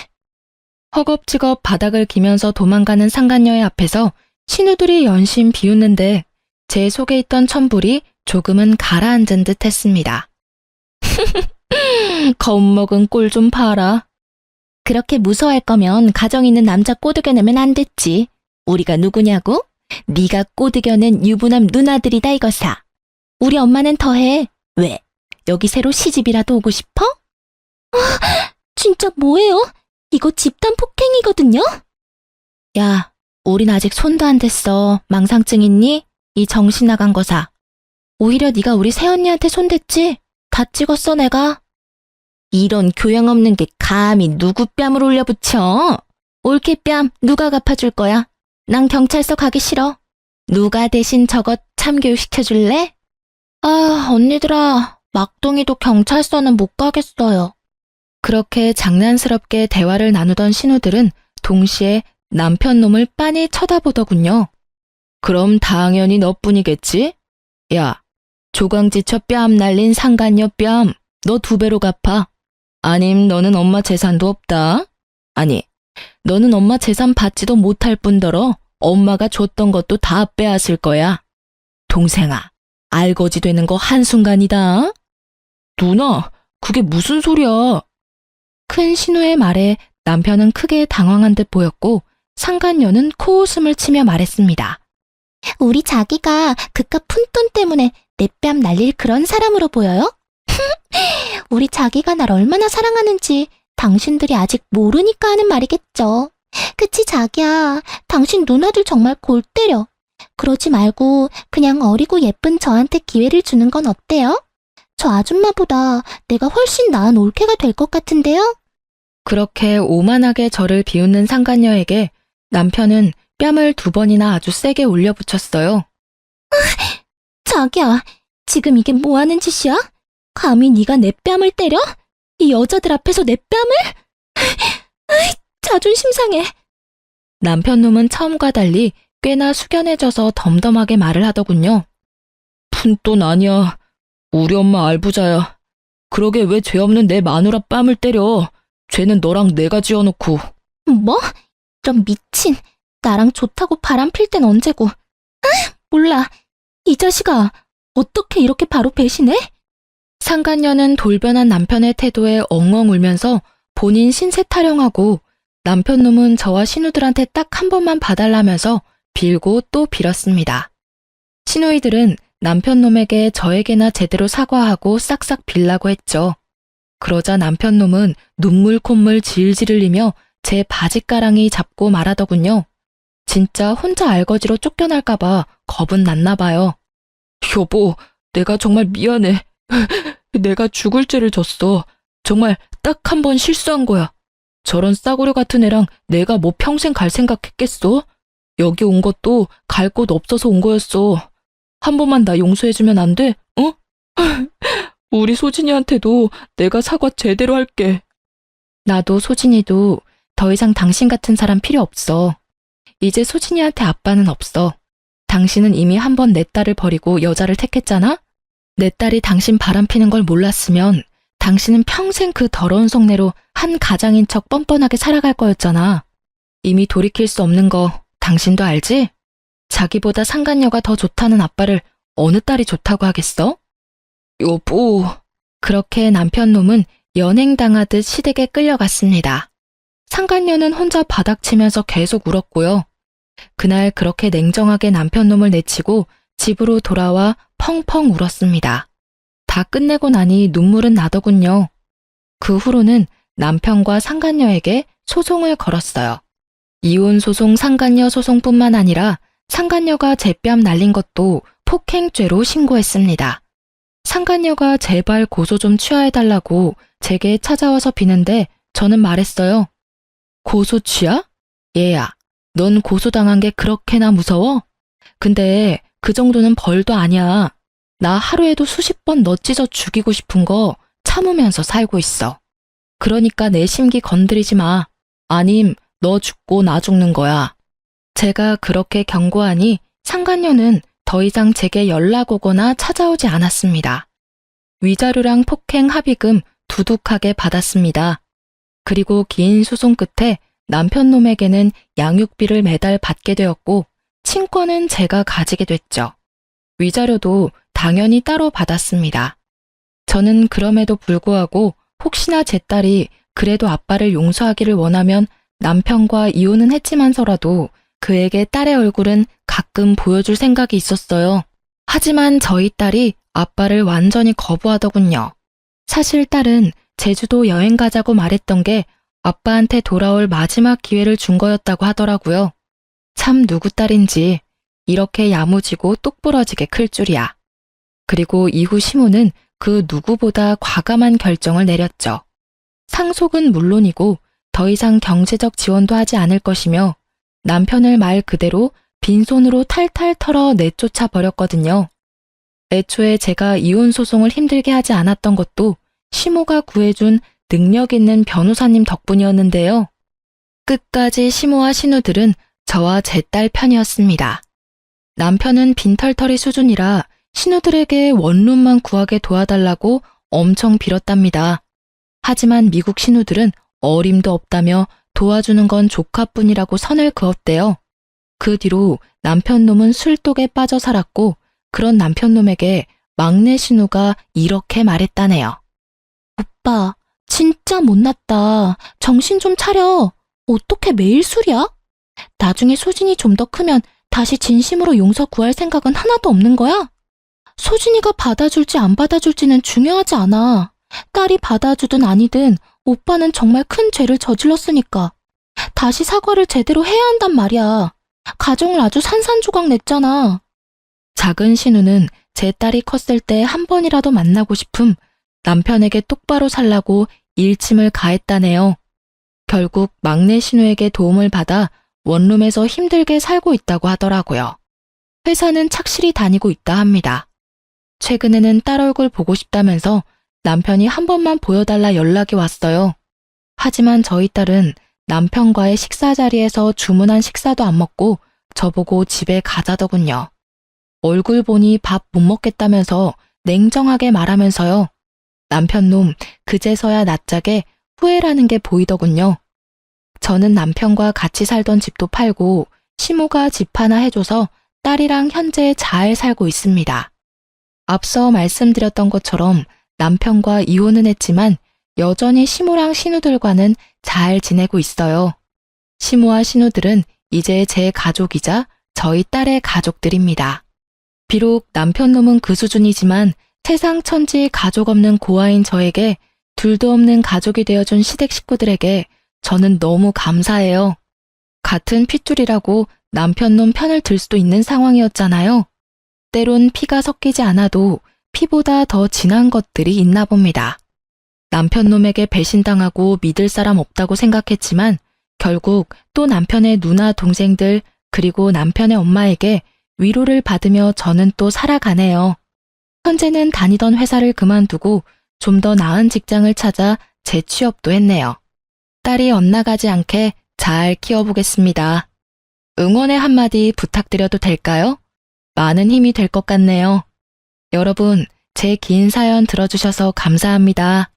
허겁지겁 바닥을 기면서 도망가는 상간녀의 앞에서 신우들이 연신 비웃는데 제 속에 있던 천불이 조금은 가라앉은 듯 했습니다. 겁먹은 꼴 좀 봐라. 그렇게 무서워할 거면 가정 있는 남자 꼬드겨내면 안 됐지. 우리가 누구냐고? 네가 꼬드겨낸 유부남 누나들이다 이거사. 우리 엄마는 더해. 왜? 여기 새로 시집이라도 오고 싶어? 진짜 뭐예요? 이거 집단 폭행이거든요? 야, 우린 아직 손도 안 댔어. 망상증 있니? 이 정신 나간 거사. 오히려 네가 우리 새언니한테 손댔지? 다 찍었어 내가. 이런 교양 없는 게 감히 누구 뺨을 올려붙여? 올케 뺨 누가 갚아줄 거야? 난 경찰서 가기 싫어. 누가 대신 저것 참교육 시켜줄래? 아, 언니들아, 막둥이도 경찰서는 못 가겠어요. 그렇게 장난스럽게 대화를 나누던 신우들은 동시에 남편 놈을 빤히 쳐다보더군요. 그럼 당연히 너뿐이겠지? 야, 조강지처 뺨 날린 상간녀 뺨, 너 2배로 갚아. 아님 너는 엄마 재산도 없다. 아니, 너는 엄마 재산 받지도 못할 뿐더러 엄마가 줬던 것도 다 빼앗을 거야. 동생아, 알거지 되는 거 한순간이다. 누나, 그게 무슨 소리야? 큰 신우의 말에 남편은 크게 당황한 듯 보였고 상간녀는 코웃음을 치며 말했습니다. 우리 자기가 그깟 푼돈 때문에 내 뺨 날릴 그런 사람으로 보여요? 우리 자기가 날 얼마나 사랑하는지 당신들이 아직 모르니까 하는 말이겠죠. 그치 자기야, 당신 누나들 정말 골 때려. 그러지 말고 그냥 어리고 예쁜 저한테 기회를 주는 건 어때요? 저 아줌마보다 내가 훨씬 나은 올케가 될 것 같은데요? 그렇게 오만하게 저를 비웃는 상간녀에게 남편은 뺨을 2번이나 아주 세게 올려붙였어요. 자기야, 지금 이게 뭐 하는 짓이야? 감히 네가 내 뺨을 때려? 이 여자들 앞에서 내 뺨을? 자존심 상해. 남편 놈은 처음과 달리 꽤나 숙연해져서 덤덤하게 말을 하더군요. 푼돈 아니야. 우리 엄마 알부자야. 그러게 왜 죄 없는 내 마누라 뺨을 때려. 죄는 너랑 내가 지어놓고. 뭐? 이런 미친. 나랑 좋다고 바람 필 땐 언제고. 몰라. 이 자식아, 어떻게 이렇게 바로 배신해? 상간녀는 돌변한 남편의 태도에 엉엉 울면서 본인 신세 타령하고 남편 놈은 저와 신우들한테 딱 한 번만 봐달라면서 빌고 또 빌었습니다. 신우이들은 남편 놈에게 저에게나 제대로 사과하고 싹싹 빌라고 했죠. 그러자 남편 놈은 눈물 콧물 질질 흘리며 제 바지가랑이 잡고 말하더군요. 진짜 혼자 알거지로 쫓겨날까봐 겁은 났나 봐요. 여보, 내가 정말 미안해. 내가 죽을 죄를 졌어. 정말 딱 한 번 실수한 거야. 저런 싸구려 같은 애랑 내가 뭐 평생 갈 생각했겠어? 여기 온 것도 갈 곳 없어서 온 거였어. 한 번만 나 용서해주면 안 돼? 어? 우리 소진이한테도 내가 사과 제대로 할게. 나도 소진이도 더 이상 당신 같은 사람 필요 없어. 이제 소진이한테 아빠는 없어. 당신은 이미 한 번 내 딸을 버리고 여자를 택했잖아? 내 딸이 당신 바람피는 걸 몰랐으면 당신은 평생 그 더러운 속내로 한 가장인 척 뻔뻔하게 살아갈 거였잖아. 이미 돌이킬 수 없는 거 당신도 알지? 자기보다 상간녀가 더 좋다는 아빠를 어느 딸이 좋다고 하겠어? 여보. 그렇게 남편 놈은 연행당하듯 시댁에 끌려갔습니다. 상간녀는 혼자 바닥치면서 계속 울었고요. 그날 그렇게 냉정하게 남편 놈을 내치고 집으로 돌아와 펑펑 울었습니다. 다 끝내고 나니 눈물은 나더군요. 그 후로는 남편과 상간녀에게 소송을 걸었어요. 이혼 소송, 상간녀 소송뿐만 아니라 상간녀가 제 뺨 날린 것도 폭행죄로 신고했습니다. 상간녀가 제발 고소 좀 취하해달라고 제게 찾아와서 비는데 저는 말했어요. 고소 취하? 얘야, 넌 고소당한 게 그렇게나 무서워? 근데 그 정도는 벌도 아니야. 나 하루에도 수십 번 너 찢어 죽이고 싶은 거 참으면서 살고 있어. 그러니까 내 심기 건드리지 마. 아님 너 죽고 나 죽는 거야. 제가 그렇게 경고하니 상간녀는 더 이상 제게 연락 오거나 찾아오지 않았습니다. 위자료랑 폭행 합의금 두둑하게 받았습니다. 그리고 긴 소송 끝에 남편 놈에게는 양육비를 매달 받게 되었고 친권은 제가 가지게 됐죠. 위자료도 당연히 따로 받았습니다. 저는 그럼에도 불구하고 혹시나 제 딸이 그래도 아빠를 용서하기를 원하면 남편과 이혼은 했지만서라도 그에게 딸의 얼굴은 가끔 보여줄 생각이 있었어요. 하지만 저희 딸이 아빠를 완전히 거부하더군요. 사실 딸은 제주도 여행 가자고 말했던 게 아빠한테 돌아올 마지막 기회를 준 거였다고 하더라고요. 참 누구 딸인지 이렇게 야무지고 똑부러지게 클 줄이야. 그리고 이후 시모는 그 누구보다 과감한 결정을 내렸죠. 상속은 물론이고 더 이상 경제적 지원도 하지 않을 것이며 남편을 말 그대로 빈손으로 탈탈 털어 내쫓아 버렸거든요. 애초에 제가 이혼 소송을 힘들게 하지 않았던 것도 시모가 구해준 능력 있는 변호사님 덕분이었는데요. 끝까지 시모와 신우들은 저와 제 딸 편이었습니다. 남편은 빈털터리 수준이라 신우들에게 원룸만 구하게 도와달라고 엄청 빌었답니다. 하지만 미국 신우들은 어림도 없다며 도와주는 건 조카뿐이라고 선을 그었대요. 그 뒤로 남편놈은 술독에 빠져 살았고 그런 남편놈에게 막내 신우가 이렇게 말했다네요. 오빠, 진짜 못났다. 정신 좀 차려. 어떻게 매일 술이야? 나중에 소진이 좀 더 크면 다시 진심으로 용서 구할 생각은 하나도 없는 거야? 소진이가 받아줄지 안 받아줄지는 중요하지 않아. 딸이 받아주든 아니든 오빠는 정말 큰 죄를 저질렀으니까. 다시 사과를 제대로 해야 한단 말이야. 가정을 아주 산산조각 냈잖아. 작은 신우는 제 딸이 컸을 때 한 번이라도 만나고 싶음 남편에게 똑바로 살라고 일침을 가했다네요. 결국 막내 신우에게 도움을 받아 원룸에서 힘들게 살고 있다고 하더라고요. 회사는 착실히 다니고 있다 합니다. 최근에는 딸 얼굴 보고 싶다면서 남편이 한 번만 보여달라 연락이 왔어요. 하지만 저희 딸은 남편과의 식사 자리에서 주문한 식사도 안 먹고 저보고 집에 가자더군요. 얼굴 보니 밥 못 먹겠다면서 냉정하게 말하면서요. 남편 놈 그제서야 낯짝에 후회라는 게 보이더군요. 저는 남편과 같이 살던 집도 팔고 시모가 집 하나 해줘서 딸이랑 현재 잘 살고 있습니다. 앞서 말씀드렸던 것처럼 남편과 이혼은 했지만 여전히 시모랑 신우들과는 잘 지내고 있어요. 시모와 신우들은 이제 제 가족이자 저희 딸의 가족들입니다. 비록 남편 놈은 그 수준이지만 세상 천지 가족 없는 고아인 저에게 둘도 없는 가족이 되어준 시댁 식구들에게 저는 너무 감사해요. 같은 핏줄이라고 남편 놈 편을 들 수도 있는 상황이었잖아요. 때론 피가 섞이지 않아도 피보다 더 진한 것들이 있나 봅니다. 남편 놈에게 배신당하고 믿을 사람 없다고 생각했지만 결국 또 남편의 누나 동생들 그리고 남편의 엄마에게 위로를 받으며 저는 또 살아가네요. 현재는 다니던 회사를 그만두고 좀 더 나은 직장을 찾아 재취업도 했네요. 딸이 엇나가지 않게 잘 키워보겠습니다. 응원의 한마디 부탁드려도 될까요? 많은 힘이 될 것 같네요. 여러분, 제 긴 사연 들어주셔서 감사합니다.